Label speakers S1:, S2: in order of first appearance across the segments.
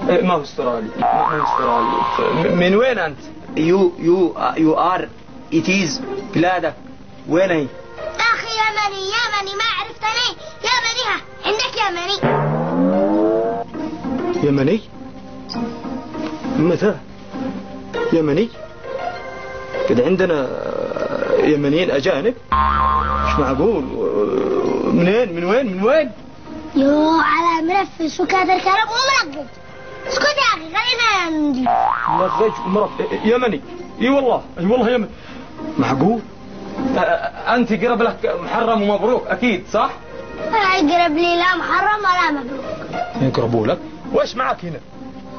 S1: ما هو استرالي، ما هو استرالي. من وين أنت؟
S2: يو ار إتيز بلادك وين هي؟
S3: أخي يمني ما عرفتني. يمنيها عندك يمني.
S1: يمني؟ متى؟ يمني؟ كده عندنا يمنيين أجانب؟ مش معقول. منين؟ من وين؟
S3: يو على منفس وكادر كلام ومرقج. اسكت يا أخي خلينا نجي.
S1: مرقج يمني. اي والله يمني. معقول؟ أنت قرب لك محرم ومبروك أكيد صح؟
S3: أنا يقرب لي لا محرم ولا مبروك.
S1: يقربوا لك؟ وإيش معك هنا؟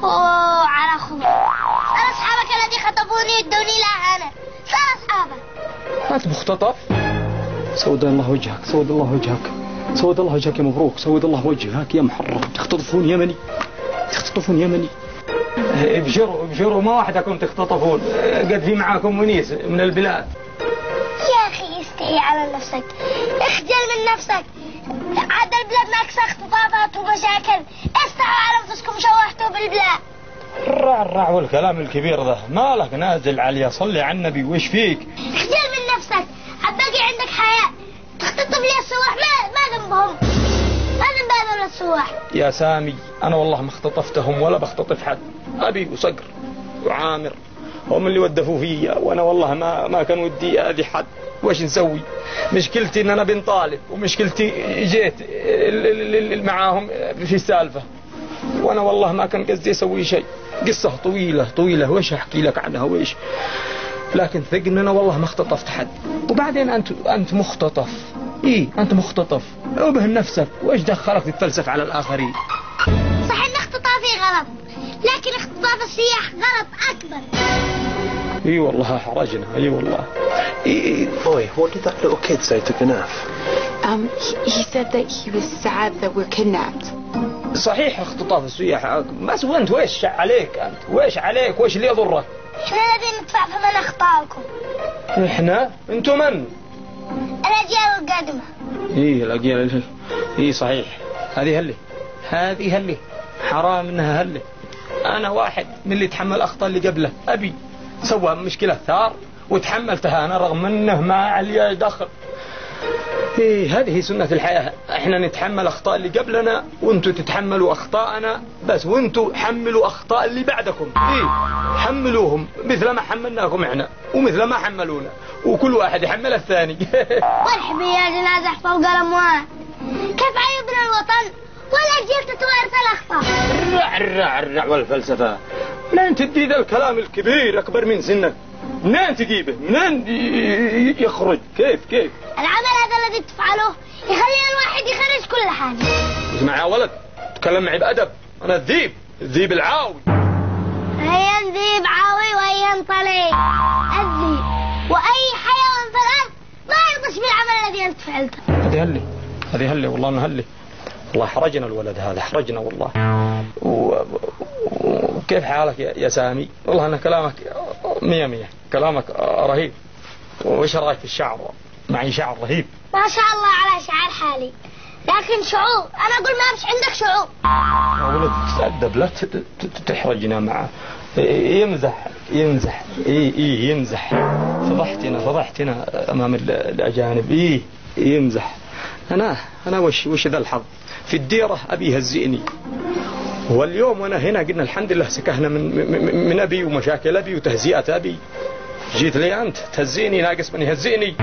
S3: أوه على خضر. أنا أصحابك الذي خطبوني ادوني لا أنا. صار أصحابك.
S1: أنت مختطف؟ سود الله وجهك، سود الله وجهك، سود الله وجهك يا مبروك، سود الله وجهك يا محرم. تختطفون يمني، تختطفون يمني. ابشروا ما وحدكم تختطفون، قد في معاكم ونيس من البلاد.
S3: يا أخي استحي على نفسك، اخجل من نفسك. عاد البلاد ناقصة اختطافات ومشاكل. استحوا على أنفسكم شوهتوا بالبلاد.
S1: الرع والكلام الكبير ذا مالك نازل عليا؟ صلي على النبي. وش فيك؟
S3: اخجل من نفسك. عباقي عندك حياة. تختطف لي السواح ما ذنبهم، ما ذنب هذول السواح.
S1: يا سامي أنا والله ما اختطفتهم ولا بختطف حد. أبي وصقر وعامر هم اللي ودفوا فيا، وأنا والله ما كان ودي أذي حد. وش نسوي؟ مشكلتي إن أنا بن طالب، ومشكلتي جيت معاهم في السالفة، وأنا والله ما كان قصدي أسوي شيء. قصة طويلة وش أحكي لك عنها وش، لكن ثق إن أنا والله ما اختطفت حد. وبعدين أنت مختطف. أنت مختطف. أوبه نفسك. وإيش دخلك تتفلسف على الآخرين؟
S3: صح إن اختطافي غلط، لكن اختطاف السياح غلط أكبر.
S1: والله حرجنا. والله.
S4: Boy, what did that little kid say to Ganaf?
S5: He said that he was sad that we're kidnapped.
S1: صحيح اختطاف السياح، بس وانت ويش عليك؟ أنت ويش عليك؟ ويش اللي يضرك؟
S3: احنا الذين ندفع ثمن اخطائكم.
S1: احنا؟ انتم من؟
S3: الأجيال القادمة.
S1: الأجيال. صحيح. هذه هلي حرام انها هلي. انا واحد من اللي تحمل اخطاء اللي قبله. ابي سوى مشكلة ثار وتحملتها انا رغم انه ما علي دخل. هذه سنة الحياة. احنا نتحمل اخطاء اللي قبلنا وانتوا تتحملوا اخطاءنا بس، وانتوا حملوا اخطاء اللي بعدكم. حملوهم مثل ما حملناكم احنا ومثل ما حملونا، وكل واحد يحمل الثاني.
S3: والحبي يا جنازة فوق الاموال. كيف عيبنا الوطن والاجيال تتوارث الاخطاء؟
S1: الرع والفلسفة. منين تدي ذا الكلام الكبير اكبر من سنك؟ منين تجيبه؟ منين يخرج؟ كيف
S3: العمل هذا الذي تفعله يخلي الواحد يخرج كل حاجة.
S1: اسمع يا ولد، تكلم معي بأدب. أنا الذيب العاوي.
S3: هي ذيب عاوي وهي طلي. الذيب وأي حيوان في الأرض ما يرضش بالعمل الذي أنت فعلته.
S1: هذه هلي والله أنا هلي. والله حرجنا الولد هذا، حرجنا والله. وكيف حالك يا سامي؟ والله أنا كلامك 100 كلامك رهيب. وإيش رأيك في الشعر؟ معي شعر رهيب
S3: ما شاء الله على شعر حالي، لكن شعور أنا أقول ما مش عندك شعور.
S1: يا ولد تأدب، لا تحرجنا معه. يمزح يمزح. فضحتنا أمام الأجانب. يمزح. أنا وش ذا الحظ في الديرة أبي يهزئني. واليوم وأنا هنا قلنا الحمد لله سكهنا من أبي ومشاكل أبي وتهزئة أبي. جيت لي أنت تهزئني، ناقص من يهزئني.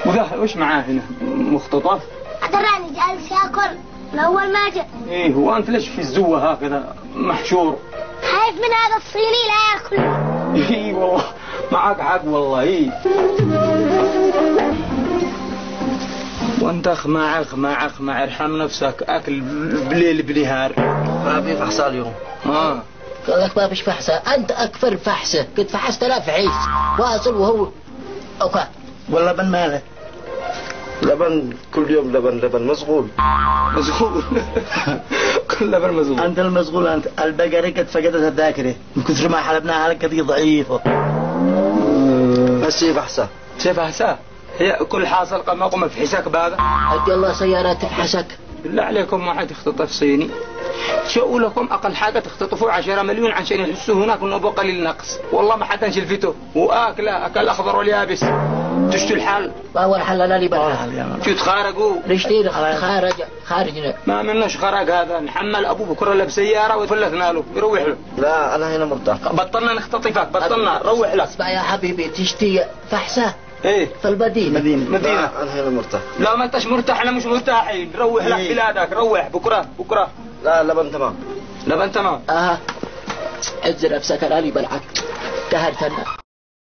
S1: وذا وش معاه هنا؟ مختطف؟
S3: أتراني جالس يأكل من أول ما جاء.
S1: هو أنت ليش في الزوة هكذا محشور؟
S3: خايف من هذا الصيني لا يأكل.
S1: والله معك حق والله. وانت اخ مع ارحم نفسك. اكل بليل بنهار.
S2: ما في فحصة اليوم.
S6: قال لك ما فيش فحصة. انت اكثر فحصة. قد فحصت 1000 عيش واصل وهو اوكا.
S2: واللبن ماله؟ لبن كل يوم لبن مزغول.
S1: كل لبن مزغول.
S2: انت المزغول. انت البقرة قد فقدت الذاكرة من كثر ما حلبناها لك قد ضعيفة. بس فحصة هي كل حاصل قام في حسك بهذا.
S6: أدي الله سيارات تفحسك.
S1: بالله عليكم ما حد يختطف صيني. شو لكم أقل حاجة تختطفوا 10 مليون عشان يحسوا هناك إنه بقى قليل نقص. والله ما حدا شلفته وآكله أكل أخضر واليابس. تشتوا الحال.
S6: وأول حل لي بقى.
S1: شو تخارجوا؟
S6: ليش خارجنا.
S1: ما منوش خرج هذا. نحمل أبوه بكرة له بسيارة وفلتنا له يروح له.
S2: لا أنا هنا مرتاح.
S1: بطلنا نختطفك بطلنا روح له.
S6: اسمع يا حبيبي تشتي فحسة.
S1: ايه
S6: في المدينة.
S1: مدينة.
S2: لا أنا هنا مرتاح.
S1: لا ما انتش مرتاح انا مش مرتاحين. روح لك بلادك روح بكرة.
S2: لا لبن تمام.
S1: لبن تمام.
S6: انزل نفسك انا لي بالعك. تهرتنا.